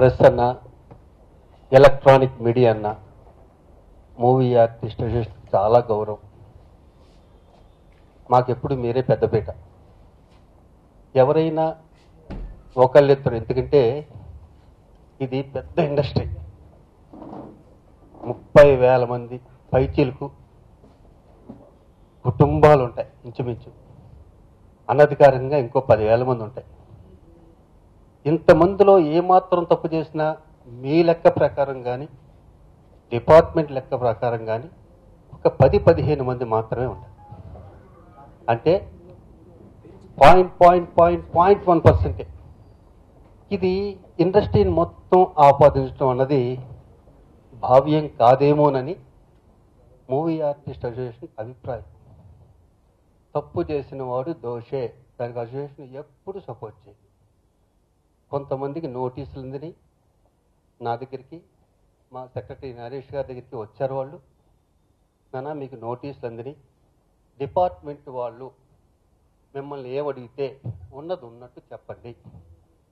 Press అన్న, electronic media అన్న, movie artist చాలా గౌరవం. మాకెప్పుడు మీరే పెద్దపీట. ఎవరైనా ఒకళ్ళిద్దరు, ఎందుకంటే ఇది పెద్ద ఇండస్ట్రీ, 30,000 మంది పైచీలకు కుటుంబాలు ఉంటాయి. ఇంచుమించు అనధికారికంగా ఇంకో 10,000 మంది ఉంటాయి. ఇంతమందిలో ఏమాత్రం తప్పు చేసినా మీ లెక్క ప్రకారం కానీ, డిపార్ట్మెంట్ లెక్క ప్రకారం కానీ ఒక 10-15 మంది మాత్రమే ఉంటారు. అంటే 0.1%. ఇది ఇండస్ట్రీని మొత్తం ఆపాదించడం అన్నది భావ్యం కాదేమోనని మూవీ ఆర్టిస్ట్ అసోసియేషన్ అభిప్రాయం. తప్పు చేసిన వాడు దోషే, దానికి అసోసియేషన్ ఎప్పుడు సపోర్ట్ చేయదు. కొంతమందికి నోటీసులు ఉందని నా దగ్గరికి, మా సెక్రటరీ నరేష్ గారి దగ్గరికి వచ్చారు. వాళ్ళు నాన్న మీకు నోటీసులు అందని, డిపార్ట్మెంట్ వాళ్ళు మిమ్మల్ని ఏమడిగితే ఉన్నది ఉన్నట్టు చెప్పండి.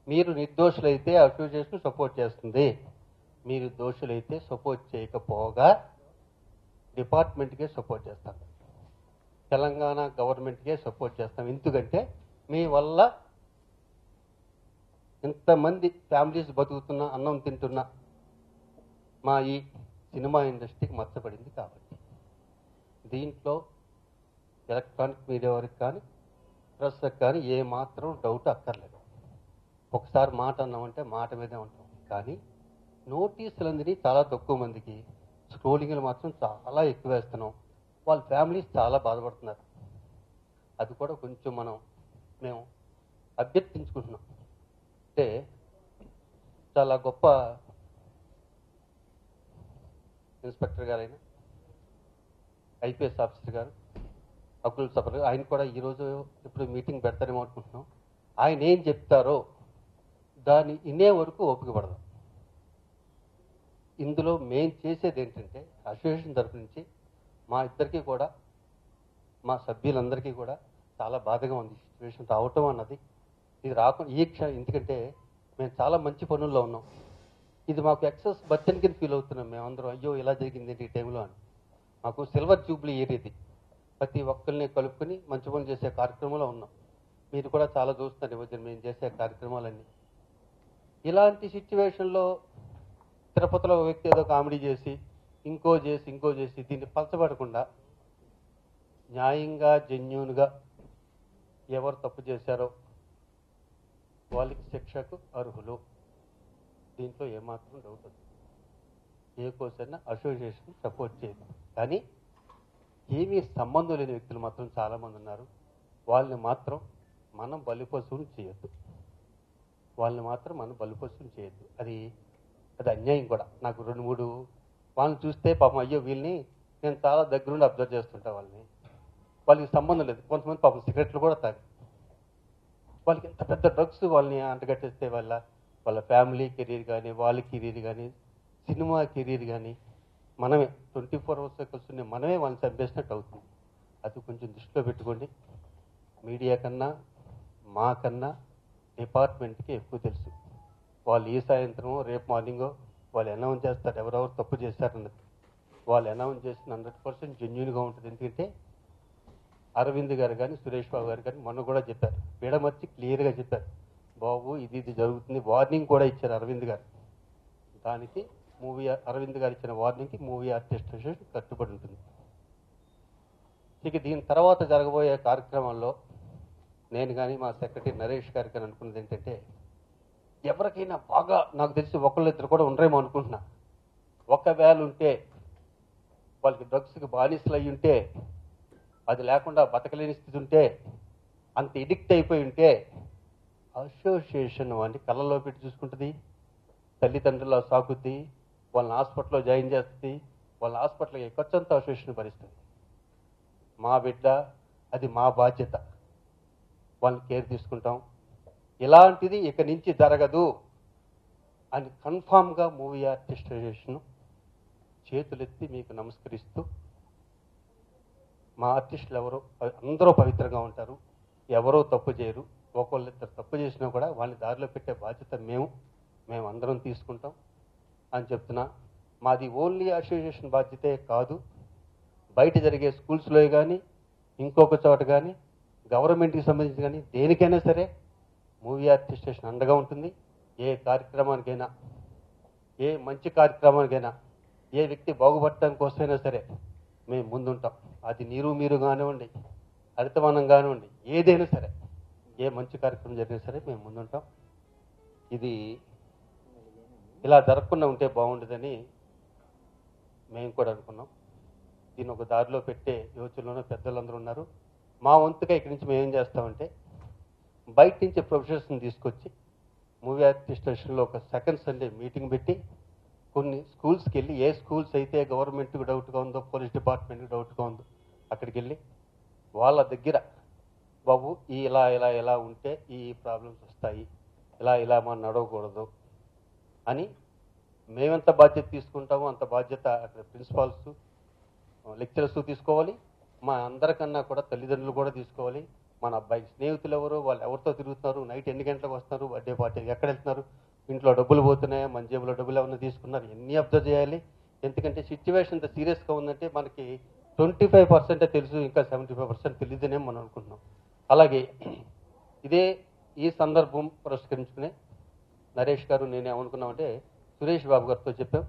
మీరు నిర్దోషులైతే అసోసియేషన్ సపోర్ట్ చేస్తుంది, మీరు దోషులైతే సపోర్ట్ చేయకపోగా డిపార్ట్మెంట్కే సపోర్ట్ చేస్తాం, తెలంగాణ గవర్నమెంట్కే సపోర్ట్ చేస్తాం. ఎందుకంటే మీ వల్ల ఇంతమంది ఫ్యామిలీస్ బతుకుతున్నా, అన్నం తింటున్నా మా ఈ సినిమా ఇండస్ట్రీకి మచ్చపడింది. కాబట్టి దీంట్లో ఎలక్ట్రానిక్ మీడియా వారికి కానీ, ప్రెస్కి కానీ ఏమాత్రం డౌట్ అక్కర్లేదు. ఒకసారి మాట అన్నామంటే మాట మీదే ఉంటాం. కానీ నోటీసులు అందిని చాలా తక్కువ మందికి, స్క్రోలింగ్లు మాత్రం చాలా ఎక్కువ వేస్తున్నాం. వాళ్ళ ఫ్యామిలీస్ చాలా బాధపడుతున్నారు. అది కూడా కొంచెం మేము అభ్యర్థించుకుంటున్నాం. అంటే చాలా గొప్ప ఇన్స్పెక్టర్ గారైన ఐపీఎస్ ఆఫీసర్ గారు అబ్దుల్ సఫర్, ఆయన కూడా ఈరోజు ఇప్పుడు మీటింగ్ పెడతారేమో అనుకుంటున్నాం. ఆయన ఏం చెప్తారో దాన్ని వినే వరకు ఓపిక పడదాం. ఇందులో మేము చేసేది ఏంటంటే, అసోసియేషన్ తరఫు నుంచి మా ఇద్దరికీ కూడా, మా సభ్యులందరికీ కూడా చాలా బాధగా ఉంది సిచ్యువేషన్ రావటం అన్నది. ఇది రాకుండా ఈ క్షణం, ఎందుకంటే మేము చాలా మంచి పనుల్లో ఉన్నాం. ఇది మాకు ఎక్సెస్ బర్డెన్ కింద ఫీల్ అవుతున్నాం మేమందరం. అయ్యో ఇలా జరిగింది ఈ టైంలో అని. మాకు సిల్వర్ జూబ్లీ ఇయర్ ఇది. ప్రతి ఒక్కరిని కలుపుకొని మంచి పనులు చేసే కార్యక్రమంలో ఉన్నాం. మీరు కూడా చాలా చూస్తున్నారు ఈ మధ్య మేము చేసే కార్యక్రమాలన్నీ. ఇలాంటి సిచ్యువేషన్లో తిరుపతిలో ఒక వ్యక్తి ఏదో కామెడీ చేసి ఇంకో చేసి దీన్ని పలచబడకుండా న్యాయంగా, జెన్యూన్గా ఎవరు తప్పు చేశారో వాళ్ళకి శిక్షకు అర్హులు. దీంట్లో ఏమాత్రం డౌట్ ఉంది. ఏ కోసైనా అసోసియేషన్ సపోర్ట్ చేయదు. కానీ ఏమీ సంబంధం లేని వ్యక్తులు మాత్రం చాలామంది ఉన్నారు. వాళ్ళని మాత్రం మనం బలిపశువులు చేయొద్దు. అది అన్యాయం కూడా. నాకు 2-3 వాళ్ళని చూస్తే పాపం అయ్యో వీళ్ళని నేను చాలా దగ్గరుండి అబ్జర్వ్ చేస్తుంటా. వాళ్ళకి సంబంధం లేదు. కొంతమంది పాపం సిగరెట్లు కూడా తాగి వాళ్ళకి ఎంత పెద్ద డ్రగ్స్ వాళ్ళని అంటగట్టేస్తే వాళ్ళ ఫ్యామిలీ కెరీర్ కానీ, వాళ్ళ కెరీర్ కానీ, సినిమా కెరీర్ కానీ మనమే 24 hours కూర్చుని మనమే వాళ్ళని చంపేసినట్టు అవుతుంది. అది కొంచెం దృష్టిలో పెట్టుకోండి. మీడియా కన్నా మాకన్నా డిపార్ట్మెంట్కి ఎక్కువ తెలుసు. వాళ్ళు ఈ సాయంత్రం రేపు మార్నింగో వాళ్ళు అనౌన్స్ చేస్తారు ఎవరెవరు తప్పు చేశారన్నది. వాళ్ళు అనౌన్స్ చేసిన 100% జెన్యూన్గా ఉంటుంది. ఎందుకంటే అరవింద్ గారు కానీ, సురేష్ బాబు గారు కానీ మొన్న కూడా చెప్పారు, విడమర్చి క్లియర్గా చెప్పారు, బాబు ఇది జరుగుతుంది. వార్నింగ్ కూడా ఇచ్చారు అరవింద్ గారు. దానికి అరవింద్ గారు ఇచ్చిన వార్నింగ్కి మూవీ ఆర్టిస్ట్ అసోసియేషన్ కట్టుబడి ఉంటుంది. ఇక దీని తర్వాత జరగబోయే కార్యక్రమంలో నేను కానీ, మా సెక్రటరీ నరేష్ గారు కానీ అనుకున్నది ఏంటంటే, ఎవరికైనా బాగా నాకు తెలిసి ఒకళ్ళిద్దరు కూడా ఉండరేమో అనుకుంటున్నా, ఒకవేళ ఉంటే వాళ్ళకి డ్రగ్స్కి బానిసలు అయి ఉంటే, అది లేకుండా బతకలేని స్థితి ఉంటే, అంత ఎడిక్ట్ అయిపోయి ఉంటే అసోసియేషన్ వాడిని కళ్ళలో పెట్టి చూసుకుంటుంది, తల్లిదండ్రుల సాకుద్ది, వాళ్ళని హాస్పిటల్లో జాయిన్ చేస్తుంది, వాళ్ళ హాస్పిటల్కి ఖర్చంతా అసోసియేషన్ భరిస్తుంది. మా బిడ్డ, అది మా బాధ్యత, వాళ్ళని కేర్ తీసుకుంటాం. ఇలాంటిది ఇక నుంచి జరగదు అని కన్ఫామ్గా మూవీ ఆర్టిస్ట్ అసోసియేషన్ చేతులెత్తి మీకు నమస్కరిస్తూ, మా ఆర్టిస్టులు అందరూ పవిత్రంగా ఉంటారు, ఎవరో తప్పు చేయరు. ఒకళ్ళిద్దరు తప్పు చేసినా కూడా వాళ్ళని దారిలో పెట్టే బాధ్యత మేము. మేము అందరం తీసుకుంటాం అని చెప్తున్నా. మాది ఓన్లీ అసోసియేషన్ బాధ్యతే కాదు, బయట జరిగే స్కూల్స్లో కానీ ఇంకొక చోట కానీ గవర్నమెంట్కి సంబంధించి కానీ దేనికైనా సరే మూవీ ఆర్ట్ స్టేషన్ అండగా ఉంటుంది. ఏ కార్యక్రమానికైనా, ఏ మంచి కార్యక్రమానికైనా, ఏ వ్యక్తి బాగుపడటం కోసమైనా సరే మేము ముందుంటాం. అది మీరు కానివ్వండి, హరితవనం కానివ్వండి, ఏదైనా సరే, ఏ మంచి కార్యక్రమం జరిగినా సరే మేము ముందుంటాం. ఇది ఇలా జరగకుండా ఉంటే బాగుంటుందని మేము కూడా అనుకున్నాం. దీన్ని ఒక దారిలో పెట్టే యోచనలోనే పెద్దలందరూ ఉన్నారు. మా వంతుగా ఇక్కడి నుంచి మేము ఏం చేస్తామంటే, బయట నుంచి ప్రొఫెషనల్స్ని తీసుకొచ్చి మూవీ ఆర్ట్ స్టేషన్లో ఒక సెకండ్ సండే మీటింగ్ పెట్టి కొన్ని స్కూల్స్కి వెళ్ళి, ఏ స్కూల్స్ అయితే గవర్నమెంట్కి డౌట్గా ఉందో, పోలీస్ డిపార్ట్మెంట్కి డౌట్గా ఉందో అక్కడికి వెళ్ళి వాళ్ళ దగ్గర బాబు ఇలా ఇలా ఇలా ఉంటే ఈ ప్రాబ్లమ్స్ వస్తాయి, ఇలా మనం నడవకూడదు అని మేమెంత బాధ్యత తీసుకుంటామో అంత బాధ్యత అక్కడ ప్రిన్సిపాల్స్, లెక్చరర్స్ తీసుకోవాలి. మా అందరికన్నా కూడా తల్లిదండ్రులు కూడా తీసుకోవాలి. మన అబ్బాయి స్నేహితులు ఎవరు, వాళ్ళు ఎవరితో తిరుగుతున్నారు, నైట్ ఎన్ని గంటలకు వస్తున్నారు, బర్త్డే పార్టీ ఎక్కడ వెళ్తున్నారు, ఇంట్లో డబ్బులు పోతున్నాయా, మన జేబులో డబ్బులు ఏమన్నా తీసుకున్నారు, ఎన్ని అబ్జర్వ్ చేయాలి. ఎందుకంటే సిచ్యువేషన్ ఇంత సీరియస్గా ఉందంటే మనకి 25% తెలుసు, ఇంకా 75% తెలియదనే మనం అనుకుంటున్నాం. అలాగే ఈ సందర్భం పురస్కరించుకునే నరేష్ గారు నేను ఏమనుకున్నామంటే, సురేష్ బాబు గారితో చెప్పాం,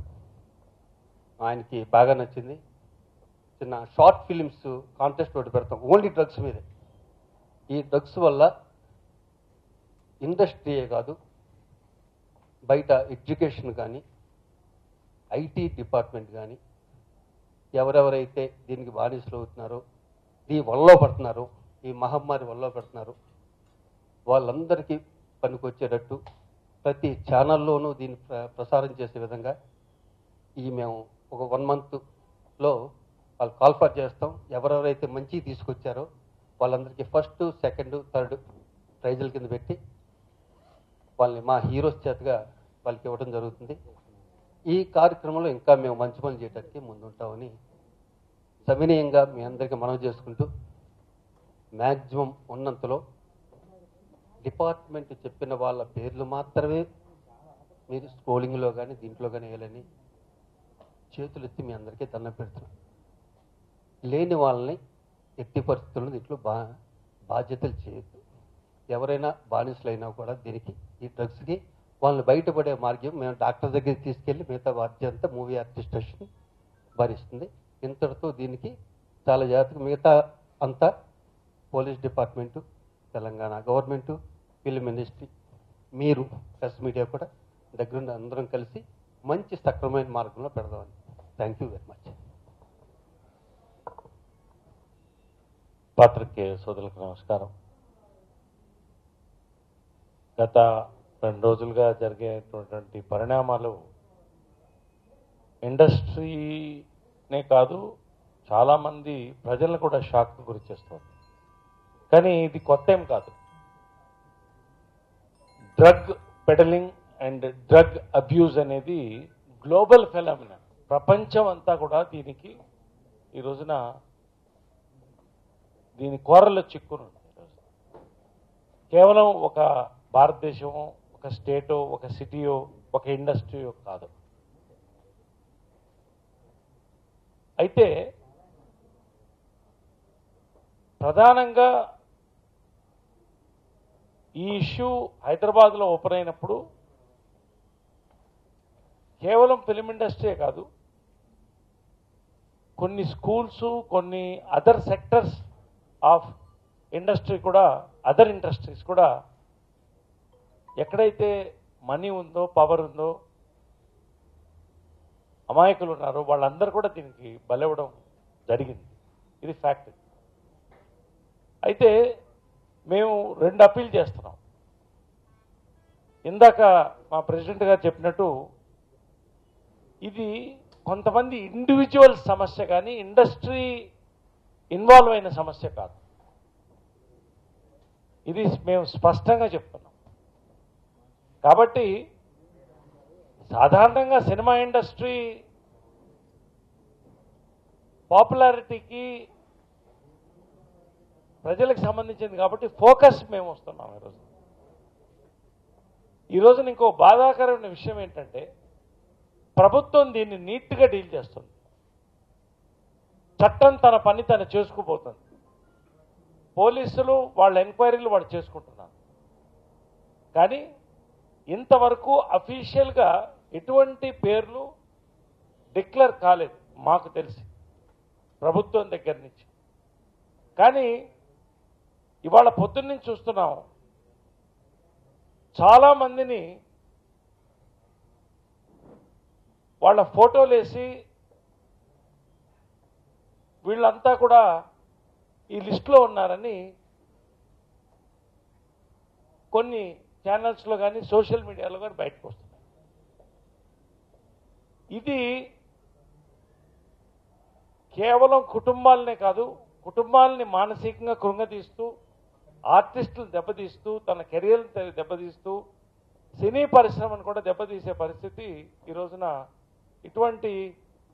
ఆయనకి బాగా నచ్చింది. చిన్న షార్ట్ ఫిలిమ్స్ కాంటెస్ట్ ఒకటి పెడతాం ఓన్లీ డ్రగ్స్ మీదే. ఈ డ్రగ్స్ వల్ల ఇండస్ట్రీయే కాదు, బయట ఎడ్యుకేషన్ కానీ, ఐటీ డిపార్ట్మెంట్ కానీ, ఎవరెవరైతే దీనికి బానిసలు అవుతున్నారో, ఈ వల్ల పడుతున్నారో, ఈ మహమ్మారి వల్ల పడుతున్నారో వాళ్ళందరికీ పనికొచ్చేటట్టు ప్రతి ఛానల్లోనూ దీన్ని ప్రసారం చేసే విధంగా మేము ఒక 1 monthలో వాళ్ళు కాల్ఫర్ చేస్తాం. ఎవరెవరైతే మంచి తీసుకొచ్చారో వాళ్ళందరికీ ఫస్ట్, సెకండ్, థర్డ్ ప్రైజుల కింద పెట్టి వాళ్ళని మా హీరోస్ చేతగా వాళ్ళకి ఇవ్వడం జరుగుతుంది. ఈ కార్యక్రమంలో ఇంకా మేము మంచి పనులు చేయడానికి ముందుంటామని సవినయంగా మీ అందరికీ మనవి చేసుకుంటూ, మ్యాక్సిమం ఉన్నంతలో డిపార్ట్మెంట్ చెప్పిన వాళ్ళ పేర్లు మాత్రమే మీరు స్క్రోలింగ్లో కానీ దీంట్లో కానీ వేయాలని చేతులు ఎత్తి మీ అందరికీ దండం పెడుతున్నాం. లేని వాళ్ళని ఎట్టి పరిస్థితుల్లో దీంట్లో బాధ్యతలు చేయొద్దు. ఎవరైనా బానిసలైనా కూడా దీనికి, ఈ డ్రగ్స్కి వాళ్ళని బయటపడే మార్గం మేము డాక్టర్ దగ్గరికి తీసుకెళ్ళి మిగతా బాధ్యత మూవీ ఆర్టిస్ట్ భరిస్తుంది. ఇంతటితో దీనికి చాలా జాగ్రత్తగా మిగతా అంతా police department, Telangana government, film industry, మీరు ప్రెస్ మీడియా కూడా దగ్గరుండి అందరం కలిసి మంచి సక్రమైన మార్గంలో పెడదామని. Thank you very much. పాత్రికేయ సోదరులకు నమస్కారం. గత 2 రోజులుగా జరిగేటువంటి పరిణామాలు ఇండస్ట్రీనే కాదు, చాలామంది ప్రజలను కూడా షాక్కు గురి చేస్తుంది. కానీ ఇది కొత్త ఏం కాదు. Drug peddling and drug abuse అనేది గ్లోబల్ ఫెనామినా. ప్రపంచం అంతా కూడా దీనికి ఈ రోజున దీని కోరలో చిక్కుని ఉంది. కేవలం ఒక భారతదేశమో, ఒక స్టేటో, ఒక సిటీయో, ఒక ఇండస్ట్రీయో కాదు. అయితే ప్రధానంగా ఈ ఇష్యూ హైదరాబాద్లో ఓపెన్ అయినప్పుడు కేవలం ఫిల్మ్ ఇండస్ట్రీయే కాదు, కొన్ని స్కూల్స్, కొన్ని అదర్ సెక్టర్స్ ఆఫ్ ఇండస్ట్రీ కూడా, అదర్ ఇండస్ట్రీస్ కూడా ఎక్కడైతే మనీ ఉందో, పవర్ ఉందో, అమాయకులు ఉన్నారో వాళ్ళందరూ కూడా దీనికి బలవడం జరిగింది. ఇది ఫ్యాక్ట్. అయితే మేము 2 అప్పీల్ చేస్తున్నాం. ఇందాక మా ప్రెసిడెంట్ గారు చెప్పినట్టు ఇది కొంతమంది ఇండివిజువల్ సమస్య కానీ ఇండస్ట్రీ ఇన్వాల్వ్ అయిన సమస్య కాదు. ఇది మేము స్పష్టంగా చెప్తున్నాం. కాబట్టి సాధారణంగా సినిమా ఇండస్ట్రీ పాపులారిటీకి ప్రజలకు సంబంధించింది కాబట్టి ఫోకస్ మేము వస్తున్నాం ఈరోజు. ఈ రోజున ఇంకో బాధాకరమైన విషయం ఏంటంటే ప్రభుత్వం దీన్ని నీట్గా డీల్ చేస్తుంది. చట్టం తన పని తను చేసుకుపోతుంది. పోలీసులు వాళ్ళ ఎంక్వైరీలు వాళ్ళు చేసుకుంటున్నారు. కానీ ఇంతవరకు అఫీషియల్గా ఎటువంటి పేర్లు డిక్లేర్ కాలేదు మాకు తెలిసి ప్రభుత్వం దగ్గర నుంచి. కానీ ఇవాళ పొద్దున్నుంచి చూస్తున్నాం చాలామందిని వాళ్ళ ఫోటోలు వేసి వీళ్ళంతా కూడా ఈ లిస్టులో ఉన్నారని కొన్ని ఛానల్స్లో కానీ సోషల్ మీడియాలో కానీ బయటకు వస్తున్నాయి. ఇది కేవలం కుటుంబాలనే కాదు, కుటుంబాలని మానసికంగా కృంగతీస్తూ, ఆర్టిస్టులను దెబ్బతీస్తూ, తన కెరియర్ని దెబ్బతీస్తూ, సినీ పరిశ్రమను కూడా దెబ్బతీసే పరిస్థితి ఈ రోజున ఇటువంటి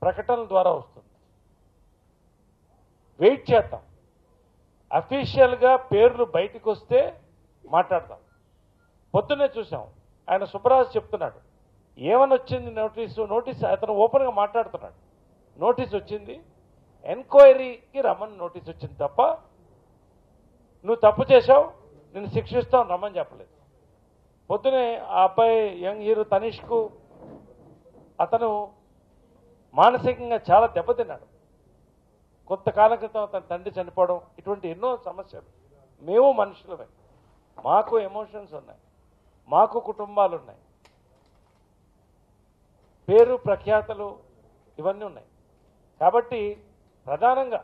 ప్రకటనల ద్వారా వస్తుంది. వెయిట్ చేద్దాం. అఫీషియల్గా పేర్లు బయటకు వస్తే మాట్లాడదాం. పొద్దున్నే చూసాం ఆయన సుబ్బరాజు చెప్తున్నాడు ఏమని వచ్చింది నోటీసు అతను ఓపెన్గా మాట్లాడుతున్నాడు. నోటీస్ వచ్చింది, ఎంక్వైరీకి రమ్మని నోటీస్ వచ్చింది తప్ప నువ్వు తప్పు చేశావు నేను శిక్షిస్తావు రమ్మని చెప్పలేదు. పొద్దునే ఆ అబ్బాయి యంగ్ హీరో తనీష్కు అతను మానసికంగా చాలా దెబ్బతిన్నాడు. కొంతకాలం క్రితం అతని తండ్రి చనిపోవడం, ఇటువంటి ఎన్నో సమస్యలు. మేము మనుషులమే, మాకు ఎమోషన్స్ ఉన్నాయి, మాకు కుటుంబాలు ఉన్నాయి, పేరు ప్రఖ్యాతలు ఇవన్నీ ఉన్నాయి. కాబట్టి ప్రధానంగా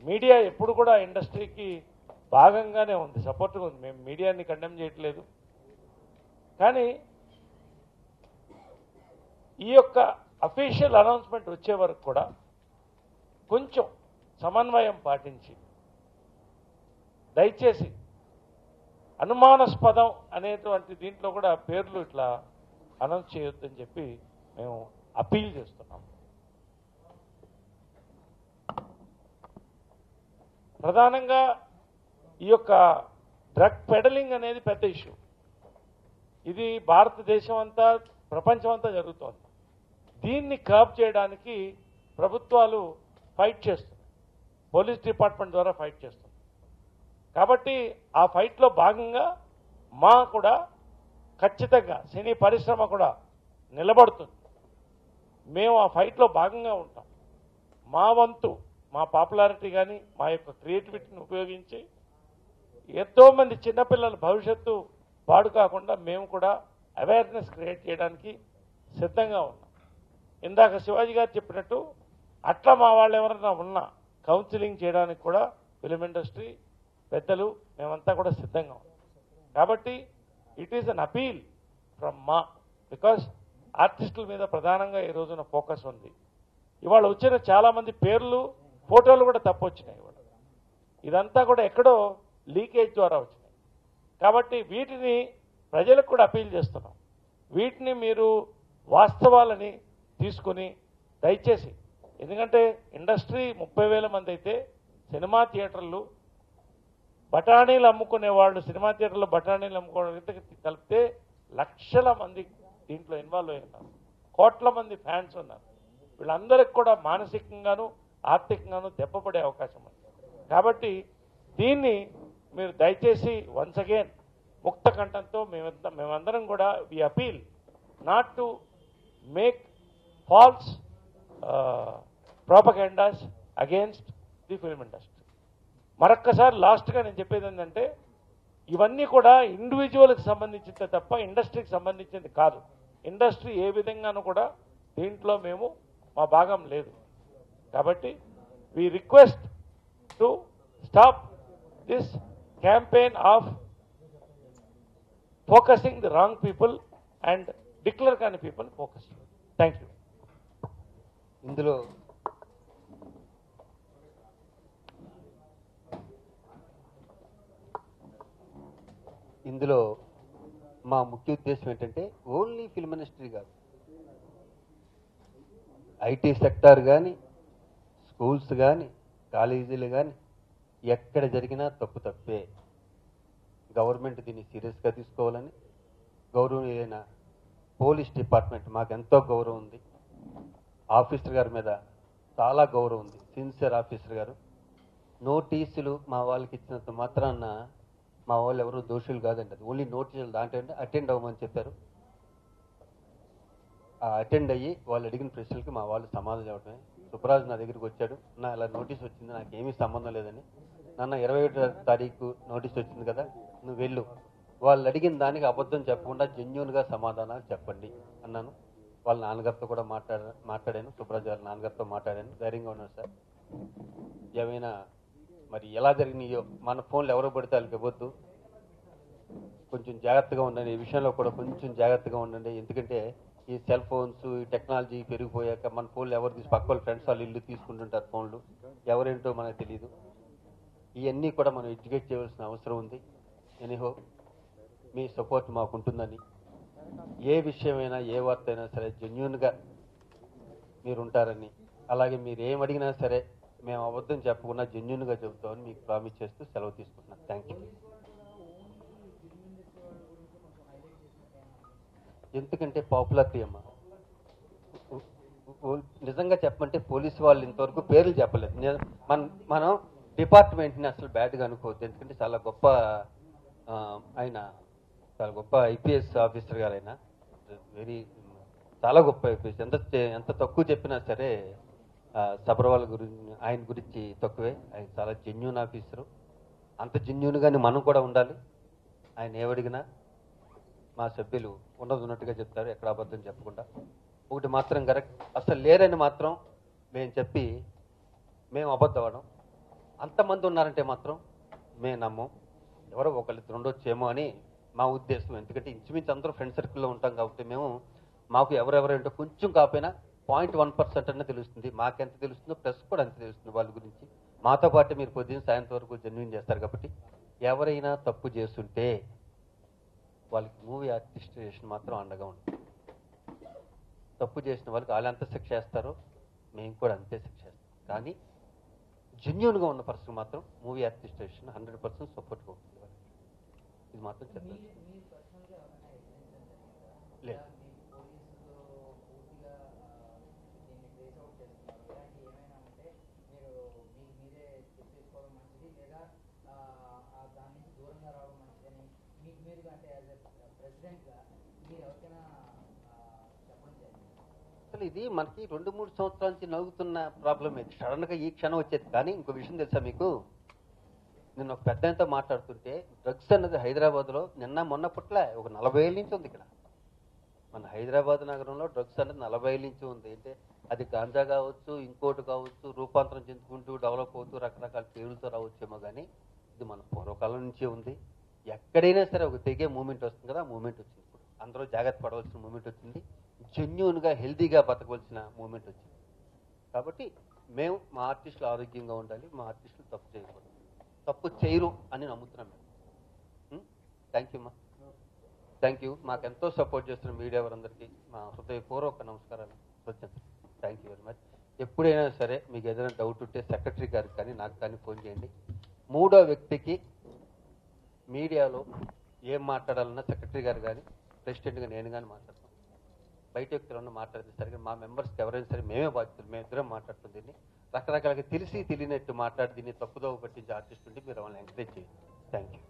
మీడియా ఎప్పుడు కూడా ఇండస్ట్రీకి భాగంగానే ఉంది, సపోర్ట్గా ఉంది. మేము మీడియాని కండెమ్ చేయట్లేదు. కానీ ఈ యొక్క అఫీషియల్ అనౌన్స్మెంట్ వచ్చే వరకు కూడా కొంచెం సమన్వయం పాటించి దయచేసి అనుమానాస్పదం అనేటువంటి దీంట్లో కూడా పేర్లు ఇట్లా అనౌన్స్ చేయొద్దని చెప్పి మేము అపీల్ చేస్తున్నాం. ప్రధానంగా ఈ యొక్క డ్రగ్ పెడలింగ్ అనేది పెద్ద ఇష్యూ. ఇది భారతదేశం అంతా ప్రపంచం అంతా జరుగుతోంది. దీన్ని కర్బ్ చేయడానికి ప్రభుత్వాలు ఫైట్ చేస్తుంది, పోలీస్ డిపార్ట్మెంట్ ద్వారా ఫైట్ చేస్తుంది. కాబట్టి ఆ ఫైట్లో భాగంగా మా కూడా ఖచ్చితంగా సినీ పరిశ్రమ కూడా నిలబడుతుంది. మేము ఆ ఫైట్లో భాగంగా ఉంటాం. మా వంతు, మా పాపులారిటీ కానీ మా యొక్క క్రియేటివిటీని ఉపయోగించి ఎంతోమంది చిన్నపిల్లల భవిష్యత్తు పాడు కాకుండా మేము కూడా అవేర్నెస్ క్రియేట్ చేయడానికి సిద్ధంగా ఉన్నాం. ఇందాక శివాజీ గారు చెప్పినట్టు అట్లా మా వాళ్ళు ఎవరైనా ఉన్నా కౌన్సిలింగ్ చేయడానికి కూడా ఫిలిం ఇండస్ట్రీ పెద్దలు మేమంతా కూడా సిద్ధంగా ఉన్నాం. కాబట్టి it is an appeal from because ఆర్టిస్టుల మీద ప్రధానంగా ఈ రోజున ఫోకస్ ఉంది. ఇవాళ వచ్చిన చాలామంది పేర్లు ఫోటోలు కూడా తప్పు వచ్చినాయి. ఇవాళ ఇదంతా కూడా ఎక్కడో లీకేజ్ ద్వారా వచ్చినాయి. కాబట్టి వీటిని ప్రజలకు కూడా అపీల్ చేస్తున్నాం. వీటిని మీరు వాస్తవాలని తీసుకుని దయచేసి, ఎందుకంటే ఇండస్ట్రీ 30,000 మంది అయితే సినిమా థియేటర్లు బఠానీలు అమ్ముకునే వాళ్ళు, సినిమా థియేటర్లో బఠానీలు అమ్ముకోవడం కలిపితే లక్షల మంది దీంట్లో ఇన్వాల్వ్ అయి ఉన్నారు. కోట్ల మంది ఫ్యాన్స్ ఉన్నారు. వీళ్ళందరికీ కూడా మానసికంగాను ఆర్థికంగాను దెబ్బపడే అవకాశం ఉంది. కాబట్టి దీన్ని మీరు దయచేసి వన్స్ అగైన్ ముక్త కంఠంతో మేమందరం కూడా we appeal not to make false propagandas against the film industry. మరొక్కసారి లాస్ట్గా నేను చెప్పేది ఏంటంటే ఇవన్నీ కూడా ఇండివిజువల్కి సంబంధించింది తప్ప ఇండస్ట్రీకి సంబంధించింది కాదు. ఇండస్ట్రీ ఏ విధంగానూ కూడా దీంట్లో మేము మా భాగం లేదు. కాబట్టి we request to stop this campaign of focusing the wrong people and declare kind of people focus. Thank you. ఇందులో మా ముఖ్య ఉద్దేశం ఏంటంటే ఓన్లీ ఫిల్మ్ ఇండస్ట్రీ కాదు, ఐటీ సెక్టార్ కానీ, స్కూల్స్ కానీ, కాలేజీలు కానీ, ఎక్కడ జరిగినా తప్పే. గవర్నమెంట్ దీన్ని సీరియస్గా తీసుకోవాలని, గౌరవనీయులైన పోలీస్ డిపార్ట్మెంట్ మాకు ఎంతో గౌరవం ఉంది. ఆఫీసర్ గారి మీద చాలా గౌరవం ఉంది. సిన్సియర్ ఆఫీసర్ గారు. నోటీసులు మా వాళ్ళకి ఇచ్చినంత మాత్రాన మా వాళ్ళు ఎవరు దోషులు కాదండి. అది ఓన్లీ నోటీసులు దాంట్లో అటెండ్ అవ్వమని చెప్పారు. అటెండ్ అయ్యి వాళ్ళు అడిగిన ప్రశ్నలకి మా వాళ్ళు సమాధానం చెప్పడమే. సుబ్బరాజు నా దగ్గరికి వచ్చాడు, నా ఇలా నోటీస్ వచ్చింది, నాకేమీ సంబంధం లేదని. నాన్న 21వ తారీఖు నోటీస్ వచ్చింది కదా, నువ్వు వెళ్ళు, వాళ్ళు అడిగిన దానికి అబద్ధం చెప్పకుండా జెన్యూన్గా సమాధానాలు చెప్పండి అన్నాను. వాళ్ళ నాన్నగారితో కూడా మాట్లాడాను. సుబ్బరాజు గారి నాన్నగారితో మాట్లాడాను. ధైర్యంగా ఉన్నాను సార్. ఏమైనా మరి ఎలా జరిగినాయో మన ఫోన్లు ఎవరో పడితే వాళ్ళకి ఇవ్వద్దు, కొంచెం జాగ్రత్తగా ఉండండి. ఈ విషయంలో కూడా కొంచెం జాగ్రత్తగా ఉండండి. ఎందుకంటే ఈ సెల్ ఫోన్స్, ఈ టెక్నాలజీ పెరిగిపోయాక మన ఫోన్లు ఎవరు తీసి పక్క వాళ్ళ ఫ్రెండ్స్ వాళ్ళు ఇల్లు తీసుకుంటుంటారు ఫోన్లు, ఎవరేంటో మనకు తెలియదు. ఇవన్నీ కూడా మనం ఎడ్యుకేట్ చేయవలసిన అవసరం ఉంది. ఎనీహో మీ సపోర్ట్ మాకు ఉంటుందని, ఏ విషయమైనా ఏ వార్త అయినా సరే జెన్యూన్గా మీరు ఉంటారని, అలాగే మీరు ఏం అడిగినా సరే మేము అబద్ధం చెప్పకుండా జెన్యూన్గా చెబుతామని మీకు ప్రామిస్ చేస్తూ సెలవు తీసుకుంటున్నాను. Thank you. ఎందుకంటే పాపులారిటీ అమ్మ, నిజంగా చెప్పమంటే పోలీసు వాళ్ళు ఇంతవరకు పేర్లు చెప్పలేదు. మనం డిపార్ట్మెంట్ని అసలు బ్యాడ్గా అనుకోవద్దు. ఎందుకంటే చాలా గొప్ప ఆయన, చాలా గొప్ప ఐపీఎస్ ఆఫీసర్ గారు ఆయన, చాలా గొప్ప ఐపీఎస్. ఎంత తక్కువ చెప్పినా సరే సబర్వాల్ గురించి, ఆయన గురించి తక్కువే. ఆయన చాలా జెన్యూన్ ఆఫీసరు. అంత జెన్యూన్గానే మనం కూడా ఉండాలి. ఆయన ఏమడిగినా మా సభ్యులు ఉన్నట్టుగా చెప్తారు, ఎక్కడ అబద్ధం చెప్పకుండా. ఒకటి మాత్రం కరెక్ట్, అసలు లేరని మాత్రం మేము చెప్పి మేము అబద్ధపడం. అంతమంది ఉన్నారంటే మాత్రం మేము నమ్మం. ఎవరో ఒకళ్ళిద్దరు ఉండొచ్చేమో అని మా ఉద్దేశం. ఎందుకంటే ఇంచుమించు అందరూ ఫ్రెండ్ సర్కిల్లో ఉంటాం కాబట్టి మేము, మాకు ఎవరెవరేంటో కొంచెం కాకపోయినా 0.1% అన్న తెలుస్తుంది. మాకెంత తెలుస్తుందో ప్రెస్ కూడా అంత తెలుస్తుంది వాళ్ళ గురించి. మాతో పాటు మీరు పొద్దున్న సాయంత్రం వరకు జెన్యూన్ చేస్తారు కాబట్టి ఎవరైనా తప్పు చేస్తుంటే వాళ్ళకి మూవీ ఆర్టిస్టేషన్ మాత్రం అండగా ఉంటుంది. తప్పు చేసిన వాళ్ళకి వాళ్ళు ఎంత శిక్ష వేస్తారో మేము కూడా అంతే శిక్ష వేస్తాం. కానీ జెన్యూన్గా ఉన్న పర్సన్ మాత్రం మూవీ ఆర్టిస్టేషన్ 100% సపోర్ట్గా ఉంటుంది. ఇది మాత్రం చెప్పండి. లేదు, అసలు ఇది మనకి 2-3 సంవత్సరాల నుంచి నవ్వుతున్న ప్రాబ్లం. ఇది సడన్గా ఈ క్షణం వచ్చేది. కానీ ఇంకో విషయం తెలుసా మీకు, నేను ఒక పెద్ద ఆయనతో మాట్లాడుతుంటే డ్రగ్స్ అన్నది హైదరాబాద్లో నిన్న మొన్న పుట్ల ఒక 40 ఏళ్ళ నుంచి ఉంది. ఇక్కడ మన హైదరాబాద్ నగరంలో డ్రగ్స్ అనేది 40 ఏళ్ళ నుంచి ఉంది. అంటే అది గాంజా కావచ్చు, ఇంకోటి కావచ్చు, రూపాంతరం చెందుకుంటూ డెవలప్ అవుతూ రకరకాల పేర్లతో రావచ్చేమో, కానీ ఇది మన పూర్వకాలం నుంచే ఉంది. ఎక్కడైనా సరే ఒక తెగే మూమెంట్ వస్తుంది కదా, ఆ మూమెంట్ వచ్చింది. ఇప్పుడు అందరూ జాగ్రత్త పడవలసిన మూమెంట్ వచ్చింది. జెన్యూన్గా హెల్దీగా బతకవలసిన మూమెంట్ వచ్చింది. కాబట్టి మేము మా ఆర్టిస్టులు ఆరోగ్యంగా ఉండాలి, మా ఆర్టిస్టులు తప్పు చేయకూడదు, తప్పు చేయరు అని నమ్ముతున్నాం మేము. థ్యాంక్ యూ అమ్మా, థ్యాంక్ యూ. మాకెంతో సపోర్ట్ చేస్తున్న మీడియా వారందరికీ మా హృదయపూర్వక నమస్కారాలు, కృతజ్ఞతలు. Thank you very much. ఎప్పుడైనా సరే మీకు ఏదైనా డౌట్ ఉంటే సెక్రటరీ గారికి కానీ నాకు కానీ ఫోన్ చేయండి. మూడో వ్యక్తికి మీడియాలో ఏం మాట్లాడాలన్నా సెక్రటరీ గారు కానీ ప్రెసిడెంట్గా నేను కానీ మాట్లాడతాను. బయట వ్యక్తులను మాట్లాడితే సరిగ్గా మా మెంబర్స్కి ఎవరైనా సరే మేమే బాధ్యతలు, మేము ఇద్దరం మాట్లాడుతుంది. దీన్ని రకరకాలుగా తెలిసి తెలియనట్టు మాట్లాడి దీన్ని తప్పుదోవ పట్టించే ఆర్టిస్ట్ ఉంటే మీరు వాళ్ళని ఎంకరేజ్ చేయండి. Thank you.